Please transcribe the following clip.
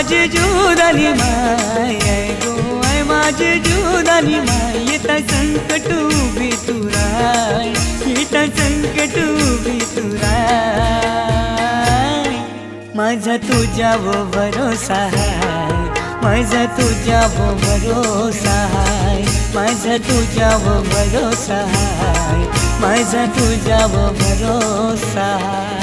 माझी Judani my go I माझी जुदानी माय येता संकट उभी तुराय येता संकट उभी तुराय माझा तुझ्यावर भरोसा हाय माझा तुझ्यावर भरोसा हाय माझा तुझ्यावर भरोसा हाय माझा तुझ्यावर भरोसा हाय